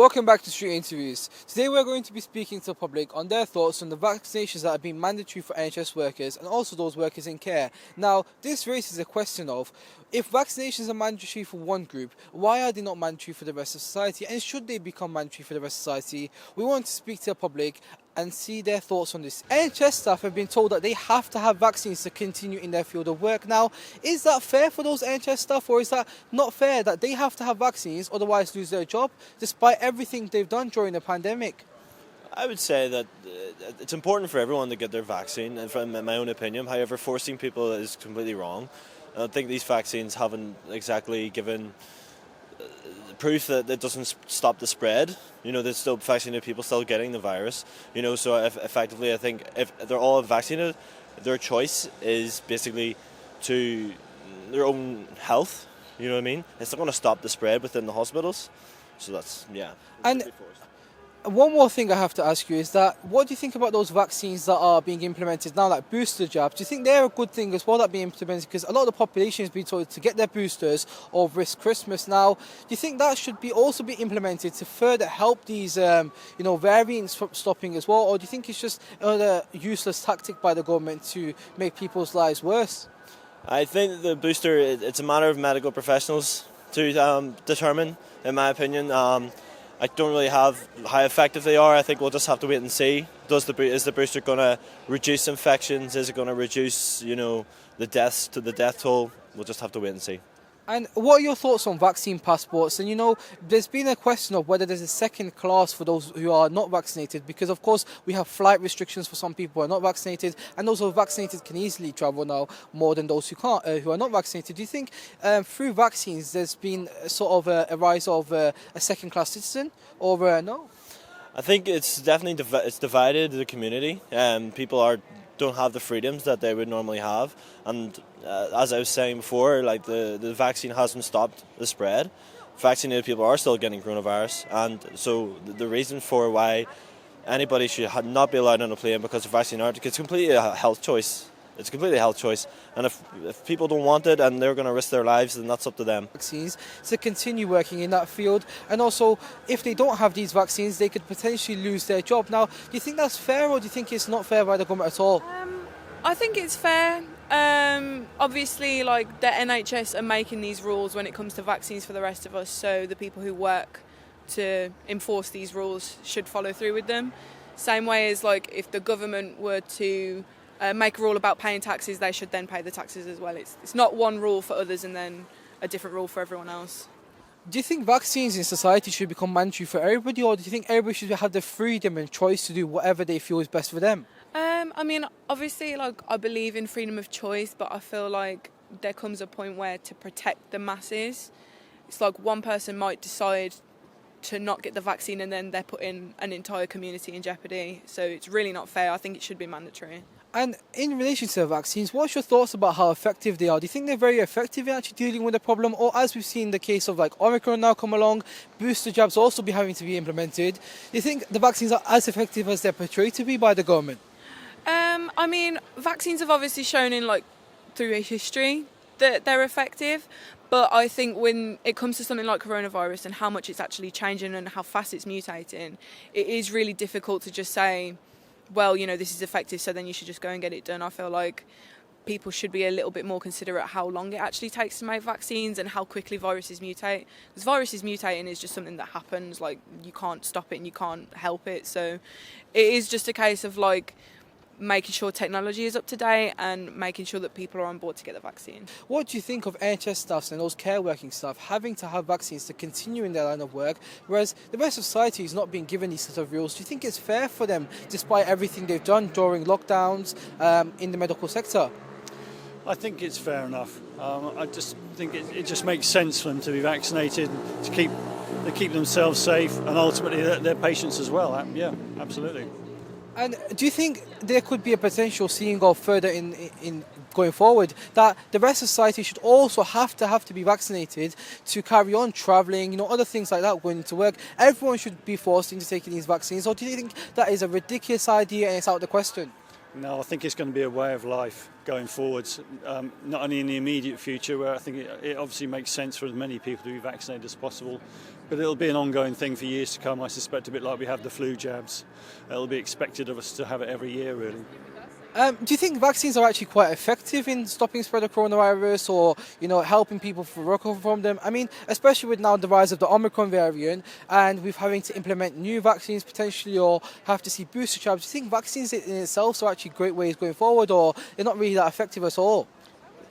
Welcome back to Street Interviews. Today we're going to be speaking to the public on their thoughts on the vaccinations that have been mandatory for NHS workers and also those workers in care. Now, this raises a question of, if vaccinations are mandatory for one group, why are they not mandatory for the rest of society? And should they become mandatory for the rest of society? We want to speak to the public and see their thoughts on this. NHS staff have been told that they have to have vaccines to continue in their field of work. Now, is that fair for those NHS staff, or is that not fair that they have to have vaccines, otherwise lose their job, despite everything they've done during the pandemic? I would say that it's important for everyone to get their vaccine, and from my own opinion. However, forcing people is completely wrong. I don't think these vaccines haven't exactly given proof that it doesn't stop the spread. You know, there's still vaccinated people still getting the virus. You know, so effectively, I think if they're all vaccinated, their choice is basically to their own health. You know what I mean? It's not going to stop the spread within the hospitals. So that's, yeah. And one more thing I have to ask you is that, what do you think about those vaccines that are being implemented now, like booster jabs? Do you think they're a good thing as well, that being implemented? Because a lot of the population has been told to get their boosters or risk Christmas now. Do you think that should be also be implemented to further help these, variants from stopping as well? Or do you think it's just another useless tactic by the government to make people's lives worse? I think the booster, it's a matter of medical professionals to determine, in my opinion. I don't really have how effective they are. I think we'll just have to wait and see. Is the booster going to reduce infections? Is it going to reduce, the deaths to the death toll? We'll just have to wait and see. And what are your thoughts on vaccine passports? And there's been a question of whether there's a second class for those who are not vaccinated, because of course we have flight restrictions for some people who are not vaccinated, and those who are vaccinated can easily travel now more than those who can't, who are not vaccinated. Do you think through vaccines there's been sort of a rise of a second class citizen, or no? I think it's definitely divided the community. People don't have the freedoms that they would normally have, and as I was saying before, like the vaccine hasn't stopped the spread. Vaccinated people are still getting coronavirus, and so the reason for why anybody should not be allowed on a plane because of vaccine it's completely a health choice. It's completely a health choice, and if people don't want it and they're going to risk their lives, then that's up to them. Vaccines to continue working in that field, and also if they don't have these vaccines, they could potentially lose their job. Now, do you think that's fair, or do you think it's not fair by the government at all? I think it's fair. Obviously, like the NHS are making these rules when it comes to vaccines for the rest of us, so the people who work to enforce these rules should follow through with them. Same way as like if the government were to make a rule about paying taxes, they should then pay the taxes as well. It's not one rule for others and then a different rule for everyone else. Do you think vaccines in society should become mandatory for everybody, or do you think everybody should have the freedom and choice to do whatever they feel is best for them? I mean, obviously, like I believe in freedom of choice, but I feel like there comes a point where to protect the masses, it's like one person might decide to not get the vaccine and then they're putting an entire community in jeopardy. So it's really not fair. I think it should be mandatory. And in relation to the vaccines, what's your thoughts about how effective they are? Do you think they're very effective in actually dealing with the problem? Or as we've seen the case of like Omicron now come along, booster jabs also be having to be implemented. Do you think the vaccines are as effective as they're portrayed to be by the government? I mean, vaccines have obviously shown through history that they're effective. But I think when it comes to something like coronavirus and how much it's actually changing and how fast it's mutating, it is really difficult to just say, well, this is effective, so then you should just go and get it done. I feel like people should be a little bit more considerate how long it actually takes to make vaccines and how quickly viruses mutate. Because viruses mutating is just something that happens, like you can't stop it and you can't help it. So it is just a case of like making sure technology is up to date and making sure that people are on board to get the vaccine. What do you think of NHS staff and those care working staff having to have vaccines to continue in their line of work, whereas the rest of society is not being given these sort of rules? Do you think it's fair for them, despite everything they've done during lockdowns in the medical sector? I think it's fair enough. I just think it just makes sense for them to be vaccinated, to keep themselves safe and ultimately their patients as well. Yeah, absolutely. And do you think there could be a potential seeing go further in going forward, that the rest of society should also have to be vaccinated to carry on travelling, other things like that, going to work? Everyone should be forced into taking these vaccines, or do you think that is a ridiculous idea and it's out of the question? No, I think it's going to be a way of life going forwards, not only in the immediate future, where I think it obviously makes sense for as many people to be vaccinated as possible, but it'll be an ongoing thing for years to come, I suspect, a bit like we have the flu jabs. It'll be expected of us to have it every year, really. Do you think vaccines are actually quite effective in stopping spread of coronavirus, or helping people recover from them? I mean, especially with now the rise of the Omicron variant, and with having to implement new vaccines potentially, or have to see booster jabs. Do you think vaccines in itself are actually great ways going forward, or they're not really that effective at all?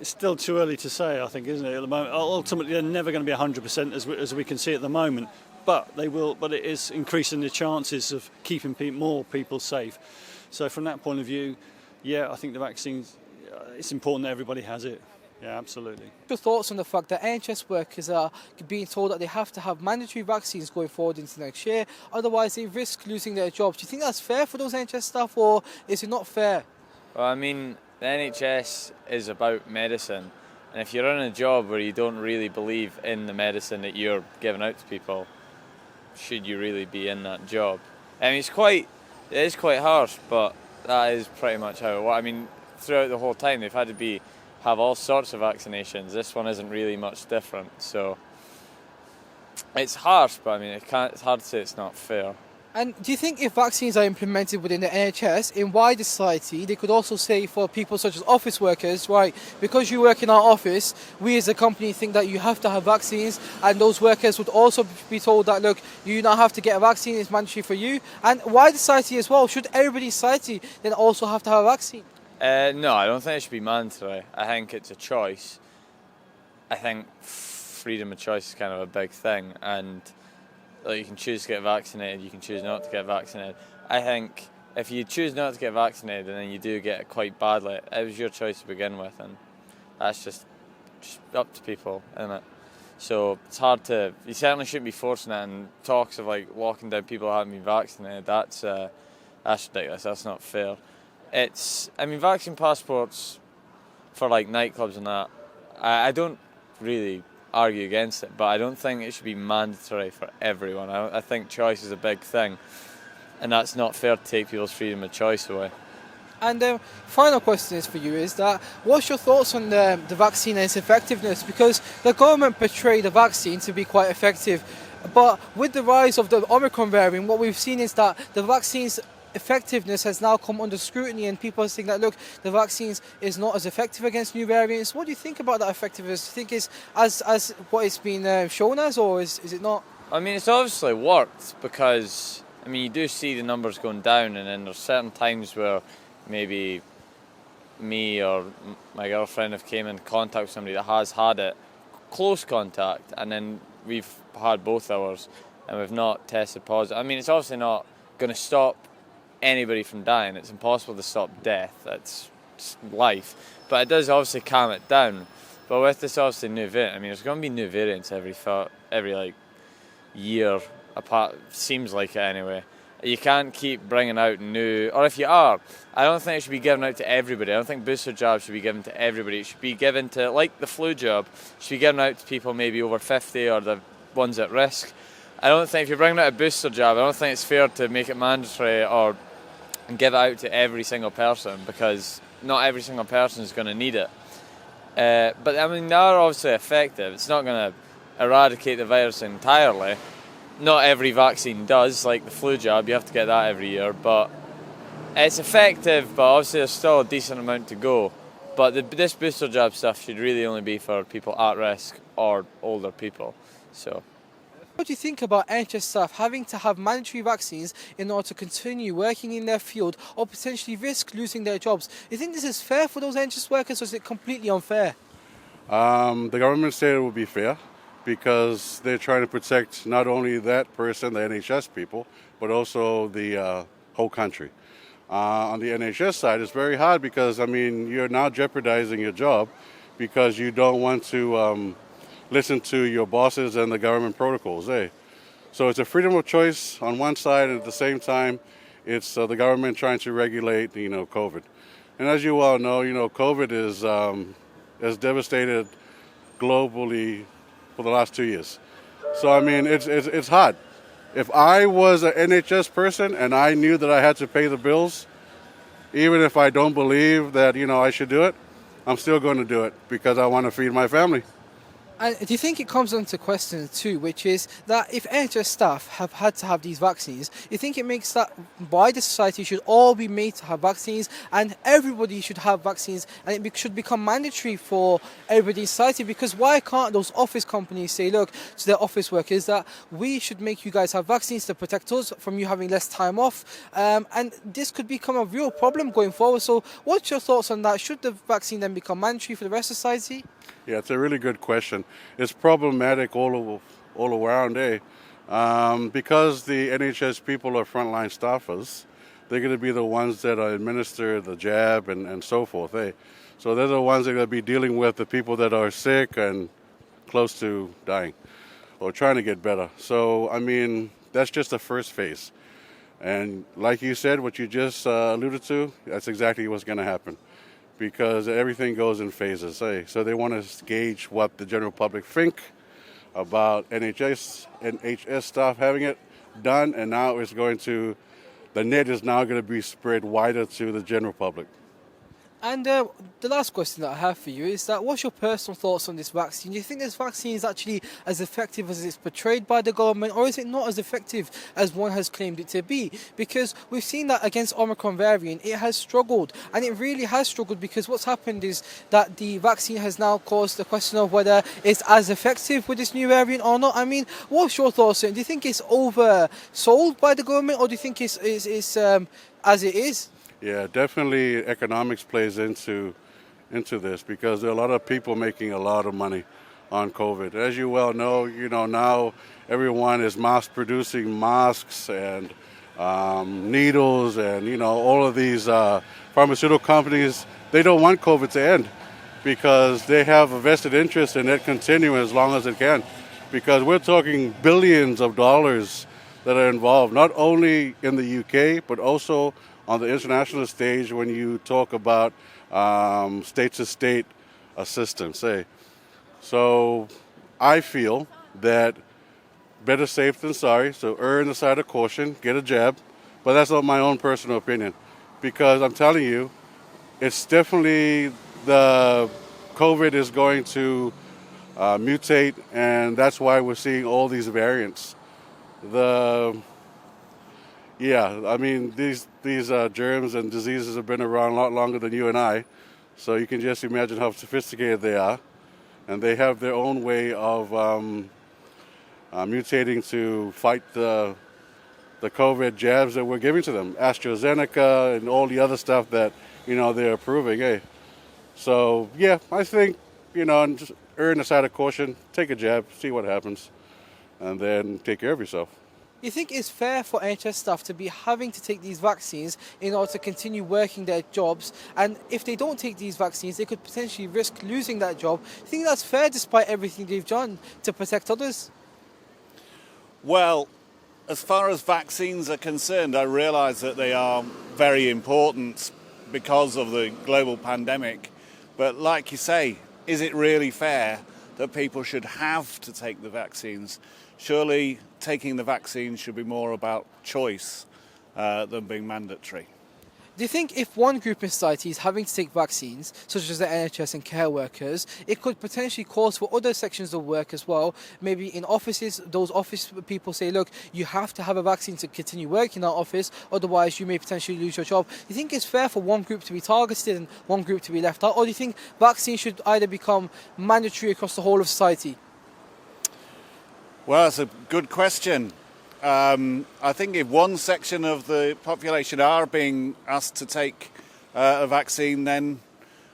It's still too early to say, I think, isn't it? At the moment, ultimately, they're never going to be 100% as we can see at the moment, but they will. But it is increasing the chances of keeping more people safe. So from that point of view, yeah, I think the vaccines, it's important that everybody has it. Yeah, absolutely. Your thoughts on the fact that NHS workers are being told that they have to have mandatory vaccines going forward into next year, otherwise they risk losing their jobs. Do you think that's fair for those NHS staff, or is it not fair? Well, I mean, the NHS is about medicine, and if you're in a job where you don't really believe in the medicine that you're giving out to people, should you really be in that job? I mean, it is quite harsh, but that is pretty much how it works. I mean, throughout the whole time, they've had to have all sorts of vaccinations. This one isn't really much different, so it's harsh, but I mean, it's hard to say it's not fair. And do you think if vaccines are implemented within the NHS in wider society, they could also say for people such as office workers, right, because you work in our office, we as a company think that you have to have vaccines, and those workers would also be told that, look, you now have to get a vaccine, it's mandatory for you. And wider society as well, should everybody's society then also have to have a vaccine? No, I don't think it should be mandatory. I think it's a choice. I think freedom of choice is kind of a big thing, and you can choose to get vaccinated, you can choose not to get vaccinated. I think if you choose not to get vaccinated and then you do get it quite badly, it was your choice to begin with, and that's just up to people, isn't it? So it's hard to, you certainly shouldn't be forcing it, and talks of like locking down people who haven't been vaccinated, that's ridiculous, that's not fair. I mean, vaccine passports for like nightclubs and that, I don't really argue against it, but I don't think it should be mandatory for everyone. I think choice is a big thing, and that's not fair to take people's freedom of choice away. And the final question is for you is that, what's your thoughts on the vaccine and its effectiveness? Because the government portrayed the vaccine to be quite effective, but with the rise of the Omicron variant, what we've seen is that the vaccine's effectiveness has now come under scrutiny, and people are saying that, look, the vaccines is not as effective against new variants. What do you think about that effectiveness? Do you think it's as what it's been shown as, or is it not? I mean, it's obviously worked, because I mean, you do see the numbers going down, and then there's certain times where maybe me or my girlfriend have came in contact with somebody that has had it, close contact, and then we've had both ours and we've not tested positive. I mean, it's obviously not going to stop anybody from dying. It's impossible to stop death. That's just life. But it does obviously calm it down. But with this obviously new variant, I mean, there's going to be new variants every like year apart. Seems like it anyway. You can't keep bringing out new, or if you are, I don't think it should be given out to everybody. I don't think booster jabs should be given to everybody. It should be given to, like the flu jab, it should be given out to people maybe over 50 or the ones at risk. I don't think if you're bringing out a booster jab, I don't think it's fair to make it mandatory or give it out to every single person, because not every single person is going to need it. But I mean, they are obviously effective. It's not going to eradicate the virus entirely. Not every vaccine does, like the flu jab, you have to get that every year, but it's effective, but obviously there's still a decent amount to go. But this booster jab stuff should really only be for people at risk or older people. So, what do you think about NHS staff having to have mandatory vaccines in order to continue working in their field, or potentially risk losing their jobs? Do you think this is fair for those NHS workers, or is it completely unfair? The government said it would be fair, because they're trying to protect not only that person, the NHS people, but also the whole country. On the NHS side, it's very hard because, I mean, you're now jeopardizing your job because you don't want to listen to your bosses and the government protocols. So it's a freedom of choice on one side, and at the same time, it's the government trying to regulate, COVID. And as you all know, COVID has devastated globally for the last 2 years. So, I mean, it's hard. If I was an NHS person and I knew that I had to pay the bills, even if I don't believe that, I should do it, I'm still going to do it because I want to feed my family. And do you think it comes on to question two, which is that if NHS staff have had to have these vaccines, you think it makes that wider society should all be made to have vaccines and everybody should have vaccines and it should become mandatory for everybody in society? Because why can't those office companies say, look, to their office workers that we should make you guys have vaccines to protect us from you having less time off? And this could become a real problem going forward. So what's your thoughts on that? Should the vaccine then become mandatory for the rest of society? Yeah, it's a really good question. It's problematic all around, because the NHS people are frontline staffers. They're going to be the ones that administer the jab and so forth, So they're the ones that are going to be dealing with the people that are sick and close to dying or trying to get better. So, that's just the first phase. And like you said, what you just alluded to, that's exactly what's going to happen. Because everything goes in phases, So they want to gauge what the general public think about NHS staff having it done, and now the net is now going to be spread wider to the general public. And the last question that I have for you is that what's your personal thoughts on this vaccine? Do you think this vaccine is actually as effective as it's portrayed by the government, or is it not as effective as one has claimed it to be? Because we've seen that against Omicron variant, it has struggled, and it really has struggled because what's happened is that the vaccine has now caused the question of whether it's as effective with this new variant or not. What's your thoughts on it? Do you think it's oversold by the government, or do you think it's as it is? Yeah, definitely economics plays into this because there are a lot of people making a lot of money on COVID. As you well know, now everyone is mass producing masks and needles and, all of these pharmaceutical companies, they don't want COVID to end because they have a vested interest in it continuing as long as it can. Because we're talking billions of dollars that are involved, not only in the UK, but also on the international stage when you talk about state-to-state assistance. So I feel that better safe than sorry, so err on the side of caution, get a jab, but that's not my own personal opinion because I'm telling you, it's definitely the COVID is going to mutate, and that's why we're seeing all these variants. These germs and diseases have been around a lot longer than you and I, so you can just imagine how sophisticated they are, and they have their own way of mutating to fight the COVID jabs that we're giving to them, AstraZeneca and all the other stuff that they're approving. So I think just err on the side of caution, take a jab, see what happens, and then take care of yourself. You think it's fair for NHS staff to be having to take these vaccines in order to continue working their jobs, and if they don't take these vaccines they could potentially risk losing that job? Do you think that's fair despite everything they've done to protect others? Well, as far as vaccines are concerned, I realise that they are very important because of the global pandemic, but like you say, is it really fair that people should have to take the vaccines? Surely taking the vaccine should be more about choice than being mandatory. Do you think if one group in society is having to take vaccines, such as the NHS and care workers, it could potentially cause for other sections of work as well? Maybe in offices, those office people say, look, you have to have a vaccine to continue working in our office, otherwise you may potentially lose your job. Do you think it's fair for one group to be targeted and one group to be left out? Or do you think vaccines should either become mandatory across the whole of society? Well, that's a good question. I think if one section of the population are being asked to take a vaccine, then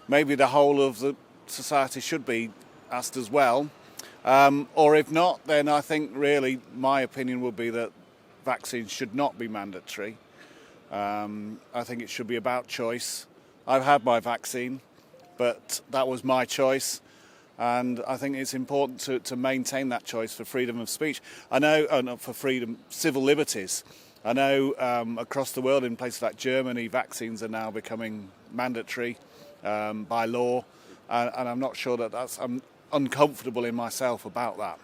maybe the whole of the society should be asked as well. Or if not, then I think really my opinion would be that vaccines should not be mandatory. I think it should be about choice. I've had my vaccine, but that was my choice. And I think it's important to maintain that choice for freedom of speech. I know, not for freedom, civil liberties. I know across the world, in places like Germany, vaccines are now becoming mandatory by law. And I'm not sure I'm uncomfortable in myself about that.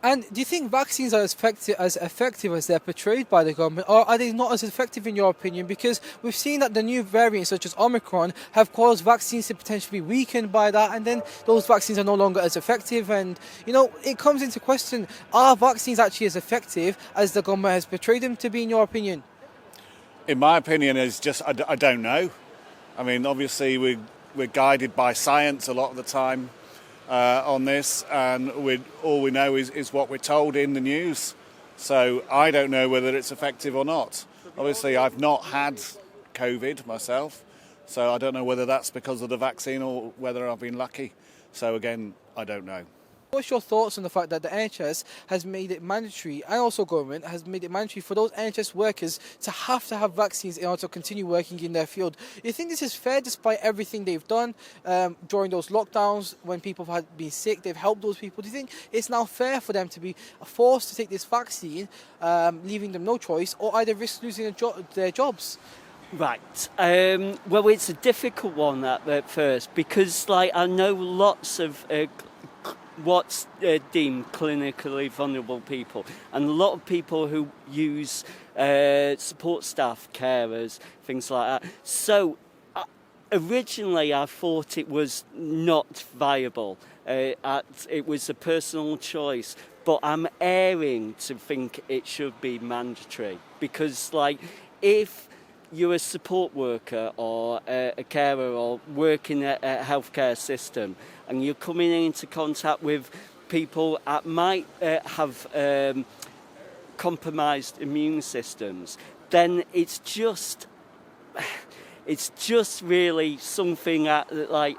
And do you think vaccines are as effective as they're portrayed by the government, or are they not as effective in your opinion? Because we've seen that the new variants, such as Omicron, have caused vaccines to potentially be weakened by that, and then those vaccines are no longer as effective. And, it comes into question, are vaccines actually as effective as the government has portrayed them to be, in your opinion? In my opinion, is just I don't know. I mean, obviously we're guided by science a lot of the time on this, and all we know is what we're told in the news. So I don't know whether it's effective or not. Obviously, I've not had COVID myself, so I don't know whether that's because of the vaccine or whether I've been lucky. So again, I don't know. What's your thoughts on the fact that the NHS has made it mandatory, and also government has made it mandatory for those NHS workers to have vaccines in order to continue working in their field? Do you think this is fair despite everything they've done during those lockdowns when people have been sick, they've helped those people? Do you think it's now fair for them to be forced to take this vaccine, leaving them no choice, or either risk losing their jobs? Right. Well, it's a difficult one at first because, I know lots of what's deemed clinically vulnerable people, and a lot of people who use support staff, carers, things like that. So originally I thought it was not viable. It was a personal choice, but I'm erring to think it should be mandatory because, if you're a support worker or a carer or working at a healthcare system and you're coming into contact with people that might have compromised immune systems, then it's just really something that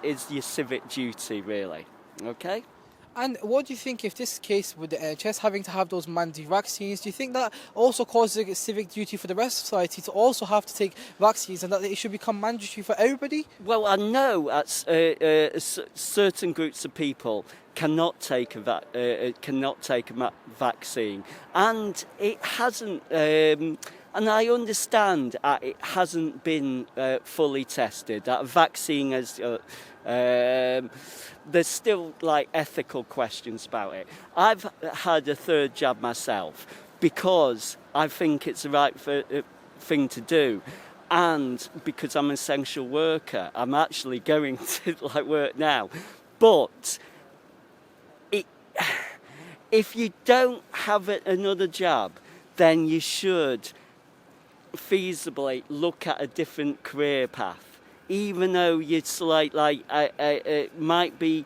is your civic duty, really. Okay? And what do you think if this case with the NHS having to have those mandatory vaccines, do you think that also causes a civic duty for the rest of society to also have to take vaccines, and that it should become mandatory for everybody? Well, I know that certain groups of people cannot take a vaccine, and it hasn't. And I understand that it hasn't been fully tested. That a vaccine has. There's still ethical questions about it. I've had a third jab myself because I think it's the right thing to do, and because I'm an essential worker, I'm actually going to work now. But if you don't have another jab, then you should feasibly look at a different career path. Even though you're might be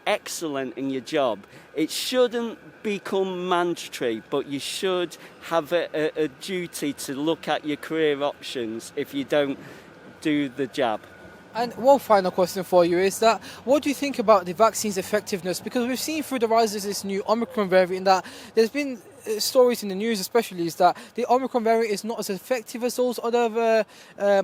excellent in your job, it shouldn't become mandatory, but you should have a duty to look at your career options if you don't do the jab. And one final question for you is that, what do you think about the vaccine's effectiveness? Because we've seen through the rise of this new Omicron variant that there's been stories in the news especially is that the Omicron variant is not as effective as those other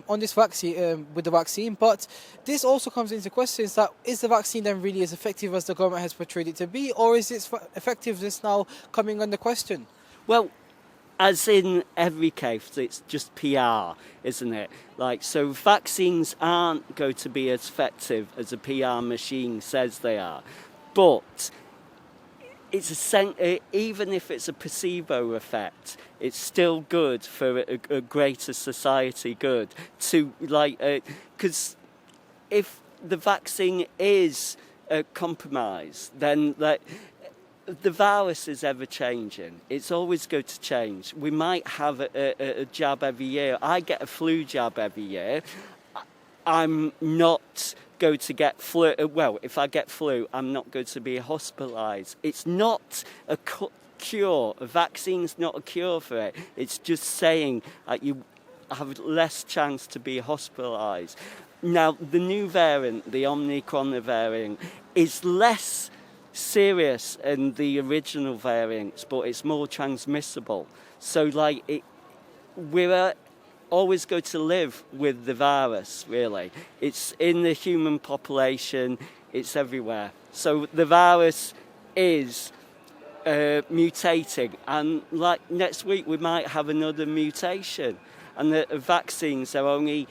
on this vaccine with the vaccine, but this also comes into question that is the vaccine then really as effective as the government has portrayed it to be, or is its effectiveness now coming under question? Well, as in every case, it's just PR, isn't it? So vaccines aren't going to be as effective as a PR machine says they are. But it's even if it's a placebo effect, it's still good for a greater society good. Because if the vaccine is compromised, then the virus is ever changing. It's always going to change. We might have a jab every year. I get a flu jab every year. I'm not going to get flu. Well, if I get flu, I'm not going to be hospitalised. It's not a cure. A vaccine's not a cure for it. It's just saying that you have less chance to be hospitalised. Now, the new variant, the Omicron variant, is less serious than the original variants, but it's more transmissible. So, we're always going to live with the virus, really. It's in the human population, it's everywhere. So the virus is mutating, and next week we might have another mutation, and the vaccines are only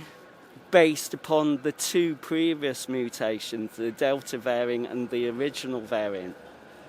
based upon the two previous mutations, the Delta variant and the original variant.